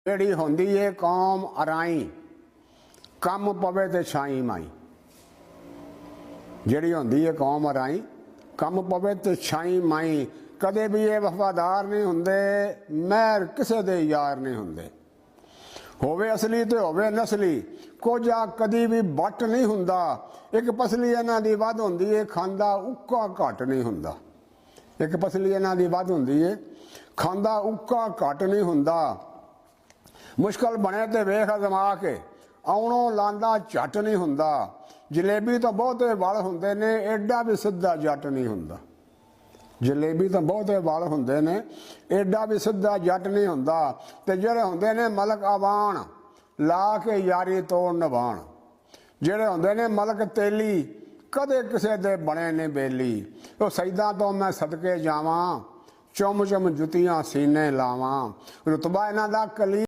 ਜਿਹੜੀ ਹੁੰਦੀ ਏ ਕੌਮ ਅਰਾਈ ਕੰਮ ਪਵੇ ਤੇ ਛਾਈ ਮਾਈ। ਜਿਹੜੀ ਹੁੰਦੀ ਏ ਕੌਮ ਅਰਾਈ ਕੰਮ ਪਵੇ ਤੇ ਛਾਈ ਮਾਈ। ਕਦੇ ਵੀ ਇਹ ਵਫਾਦਾਰ ਨਹੀਂ ਹੁੰਦੇ, ਮਹਿਰ ਕਿਸੇ ਦੇ ਯਾਰ ਨਹੀਂ ਹੁੰਦੇ। ਹੋਵੇ ਅਸਲੀ ਤੇ ਹੋਵੇ ਨਸਲੀ, ਕੋਝਾ ਕਦੀ ਵੀ ਵੱਟ ਨਹੀਂ ਹੁੰਦਾ। ਇੱਕ ਪਸਲੀ ਇਹਨਾਂ ਦੀ ਵੱਧ ਹੁੰਦੀ ਏ, ਖਾਂਦਾ ਉੱਕਾ ਘੱਟ ਨਹੀਂ ਹੁੰਦਾ। ਇੱਕ ਪਸਲੀ ਇਹਨਾਂ ਦੀ ਵੱਧ ਹੁੰਦੀ ਏ, ਖਾਂਦਾ ਉੱਕਾ ਘੱਟ ਨਹੀਂ ਹੁੰਦਾ। ਮੁਸ਼ਕਲ ਬਣੇ ਤੇ ਵੇਖ ਅਜ਼ਮਾ ਕੇ, ਆਉਣੋਂ ਲਾਂਦਾ ਝੱਟ ਨਹੀਂ ਹੁੰਦਾ। ਜਲੇਬੀ ਤਾਂ ਬਹੁਤੇ ਵਲ ਹੁੰਦੇ ਨੇ, ਐਡਾ ਵੀ ਸਿੱਧਾ ਜੱਟ ਨਹੀਂ ਹੁੰਦਾ। ਜਲੇਬੀ ਤਾਂ ਬਹੁਤੇ ਵਲ ਹੁੰਦੇ ਨੇ, ਐਡਾ ਵੀ ਸਿੱਧਾ ਜੱਟ ਨਹੀਂ ਹੁੰਦਾ। ਤੇ ਜਿਹੜੇ ਹੁੰਦੇ ਨੇ ਮਲਕ ਆਵਾਨ, ਲਾ ਕੇ ਯਾਰੀ ਤੋੜ ਨਿਭਾਣ। ਜਿਹੜੇ ਹੁੰਦੇ ਨੇ ਮਲਕ ਤੇਲੀ, ਕਦੇ ਕਿਸੇ ਦੇ ਬਣੇ ਨੇ ਬੇਲੀ। ਉਹ ਸੈਦਾਂ ਤੋਂ ਮੈਂ ਸਦਕੇ ਜਾਵਾਂ, ਚੁੰਮ ਚੁੰਮ ਜੁੱਤੀਆਂ ਸੀਨੇ ਲਾਵਾਂ। ਰੁਤਬਾ ਇਹਨਾਂ ਦਾ ਕਲੀ